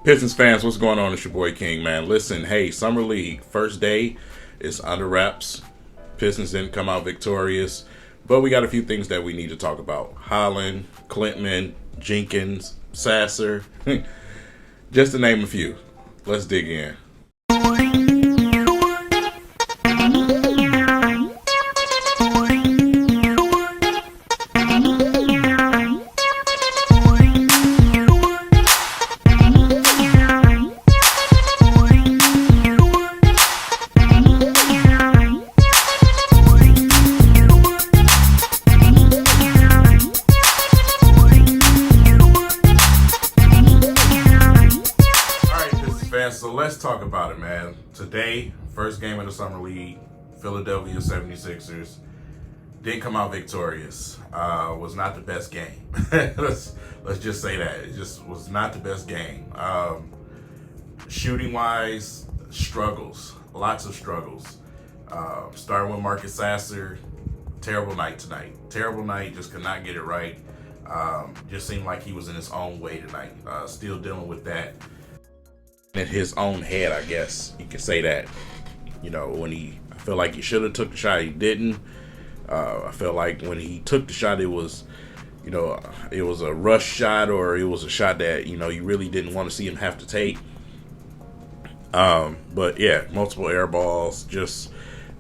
Pistons fans, what's going on? It's your boy King, man. Listen, hey, Summer League, first day is under wraps. Pistons didn't come out victorious, but we got a few things that we need to talk about. Holland, Klintman, Jenkins, Sasser, just to name a few. Let's dig in. So let's talk about it, man. Today, first game of the Summer League, Philadelphia 76ers didn't come out victorious. Was not the best game. let's just say that. It just was not the best game. Shooting-wise, struggles. Lots of struggles. Starting with Marcus Sasser, terrible night tonight. Terrible night, just could not get it right. Just seemed like he was in his own way tonight. Still dealing with that. In his own head, I guess you could say that. You know, I feel like he should have took the shot, he didn't. I feel like when he took the shot, it was, it was a rush shot, or it was a shot that you really didn't want to see him have to take. But yeah, multiple air balls, just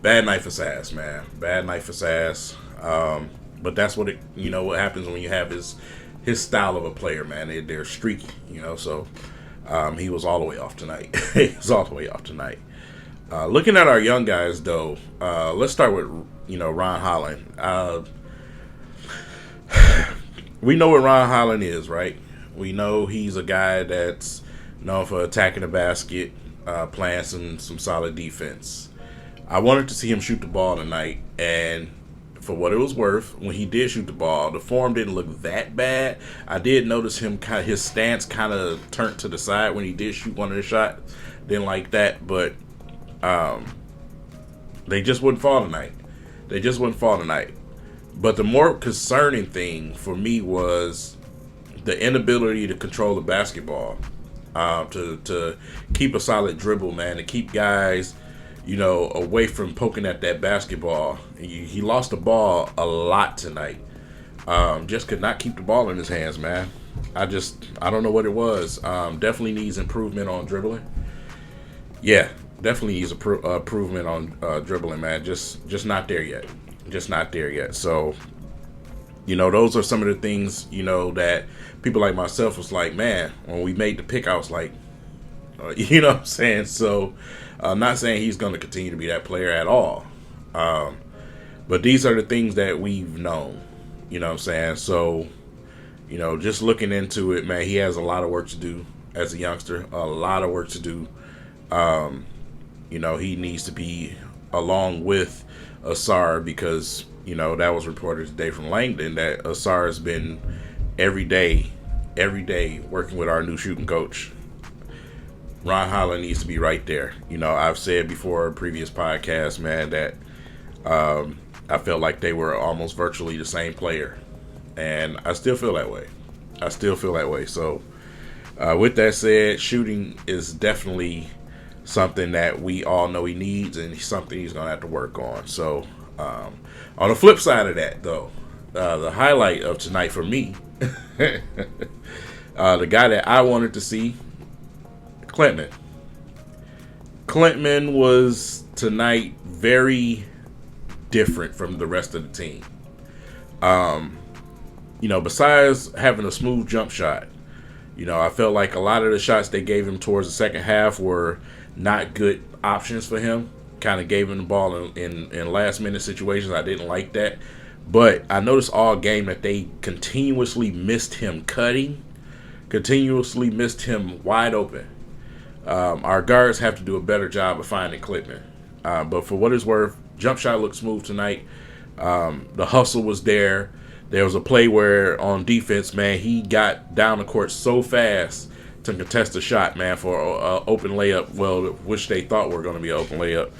bad night for Sass, man. Bad night for Sass. But that's what what happens when you have his style of a player, man. They're streaky, so. He was all the way off tonight. Looking at our young guys, though, let's start with, Ron Holland. We know what Ron Holland is, right? We know he's a guy that's known for attacking the basket, playing some solid defense. I wanted to see him shoot the ball tonight, and for what it was worth, when he did shoot the ball, the form didn't look that bad. I did notice his stance kind of turned to the side when he did shoot one of the shots. Didn't like that, but they just wouldn't fall tonight. But the more concerning thing for me was the inability to control the basketball, to keep a solid dribble, man, to keep guys away from poking at that basketball. He lost the ball a lot tonight. Just could not keep the ball in his hands, man. I don't know what it was. Definitely needs improvement on dribbling. Yeah, definitely needs improvement on dribbling, man. Just not there yet. So, those are some of the things, that people like myself was like, man, when we made the pick, I was like, you know what I'm saying? So, I'm not saying he's going to continue to be that player at all. But these are the things that we've known. You know what I'm saying? So, just looking into it, man, he has a lot of work to do as a youngster. A lot of work to do. He needs to be along with Asar because, that was reported today from Langdon that Asar has been every day working with our new shooting coach. Ron Holland needs to be right there. I've said before in previous podcasts, man, that I felt like they were almost virtually the same player. And I still feel that way. So, with that said, shooting is definitely something that we all know he needs and something he's going to have to work on. So, on the flip side of that, though, the highlight of tonight for me, the guy that I wanted to see, Klintman was tonight very different from the rest of the team. Besides having a smooth jump shot, I felt like a lot of the shots they gave him towards the second half were not good options for him. Kind of gave him the ball in last minute situations. I didn't like that. But I noticed all game that they continuously missed him cutting, continuously missed him wide open. Our guards have to do a better job of finding Klintman. But for what it's worth, jump shot looked smooth tonight. The hustle was there. There was a play where on defense, man, he got down the court so fast to contest a shot, man, for an open layup. Well, which they thought were going to be an open layup.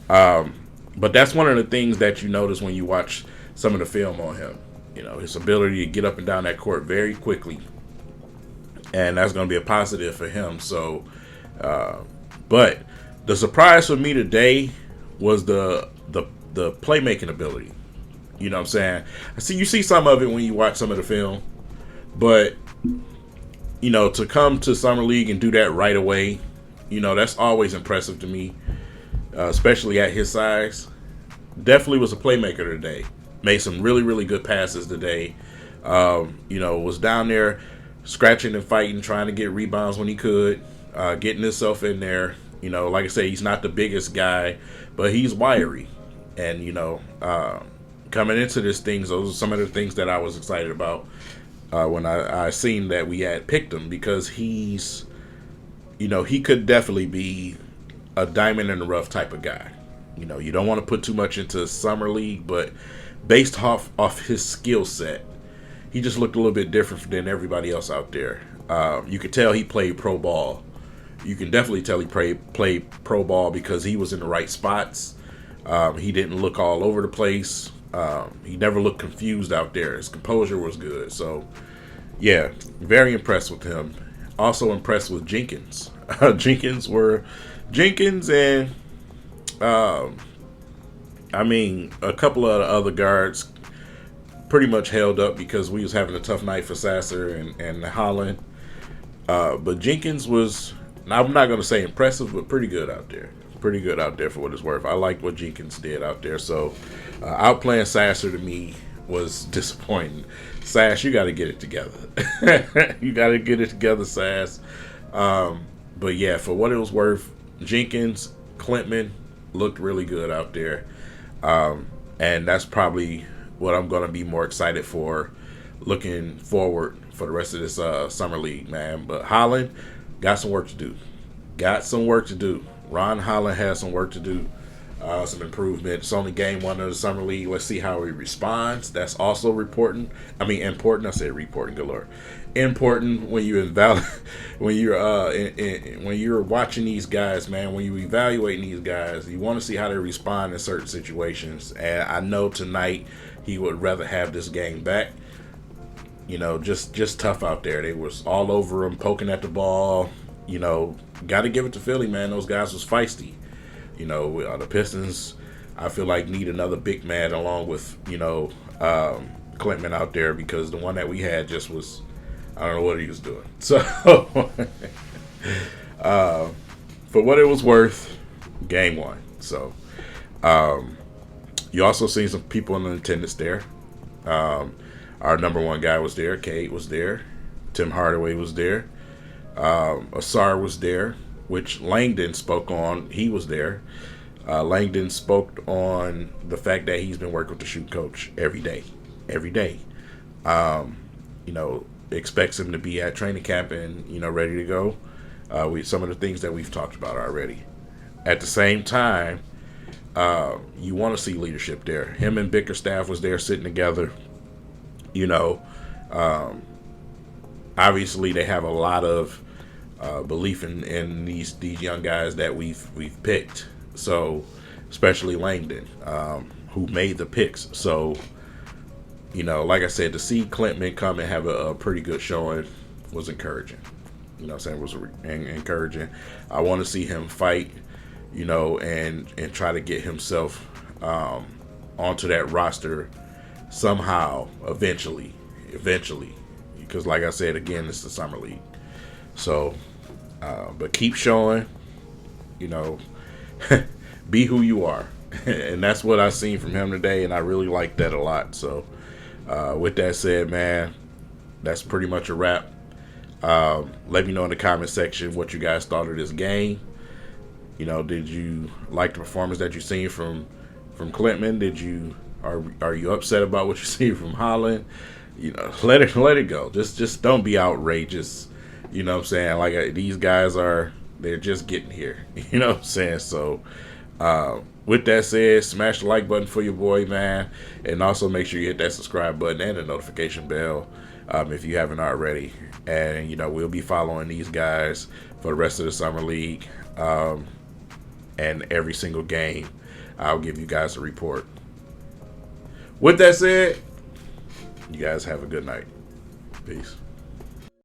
But that's one of the things that you notice when you watch some of the film on him. His ability to get up and down that court very quickly and that's going to be a positive for him. So, but the surprise for me today was the playmaking ability. You know what I'm saying? You see some of it when you watch some of the film, but to come to summer league and do that right away, that's always impressive to me, especially at his size. Definitely was a playmaker today. Made some really, really good passes today. Was down there scratching and fighting, trying to get rebounds when he could, getting himself in there. Like I say, he's not the biggest guy, but he's wiry. And, coming into this thing, those are some of the things that I was excited about when I seen that we had picked him, because he's, he could definitely be a diamond in the rough type of guy. You don't want to put too much into summer league, but based off his skill set, he just looked a little bit different than everybody else out there. You could tell he played pro ball. You can definitely tell he played pro ball because he was in the right spots. He didn't look all over the place. He never looked confused out there. His composure was good. So, yeah, very impressed with him. Also impressed with Jenkins. Jenkins and a couple of the other guards pretty much held up because we was having a tough night for Sasser and Holland. But Jenkins was, I'm not going to say impressive, but pretty good out there. Pretty good out there for what it's worth. I liked what Jenkins did out there. So outplaying Sasser to me was disappointing. Sass, you got to get it together. You got to get it together, Sass. But yeah, for what it was worth, Jenkins, Klintman looked really good out there. And that's probably what I'm going to be more excited for looking forward for the rest of this summer league, man. But Holland got some work to do. Ron Holland has some work to do, some improvement. It's only game one of the summer league. Let's see how he responds. That's also important. I said reporting, good Lord. Important when you when you're watching these guys, man. When you're evaluating these guys, you want to see how they respond in certain situations. And I know tonight he would rather have this game back. Just tough out there. They was all over him, poking at the ball. Got to give it to Philly, man. Those guys was feisty. The Pistons, I feel like, need another big man along with, Klintman out there, because the one that we had just was, I don't know what he was doing. So, for what it was worth, game one. So, you also seen some people in the attendance there. Our number one guy was there. Cade was there. Tim Hardaway was there. Asar was there, which Langdon spoke on. He was there. Langdon spoke on the fact that he's been working with the shooting coach every day. Expects him to be at training camp and, ready to go. With some of the things that we've talked about already. At the same time, you want to see leadership there. Him and Bickerstaff was there sitting together. Obviously they have a lot of belief in these young guys that we've picked. So, especially Langdon, who made the picks. So, like I said, to see Klintman come and have a pretty good showing was encouraging. Was encouraging. I want to see him fight, and try to get himself onto that roster somehow, eventually. Because like I said, again, it's the summer league. So, but keep showing, be who you are. And that's what I seen from him today, and I really like that a lot. So, with that said, man, that's pretty much a wrap. Let me know in the comment section what you guys thought of this game. Did you like the performance that you seen from Klintman? Are you upset about what you see from Holland? Let it go. Just don't be outrageous. You know what I'm saying? Like, these guys they're just getting here. You know what I'm saying? So, with that said, smash the like button for your boy, man. And also make sure you hit that subscribe button and the notification bell if you haven't already. And, we'll be following these guys for the rest of the summer league. And every single game, I'll give you guys a report. With that said, you guys have a good night. Peace.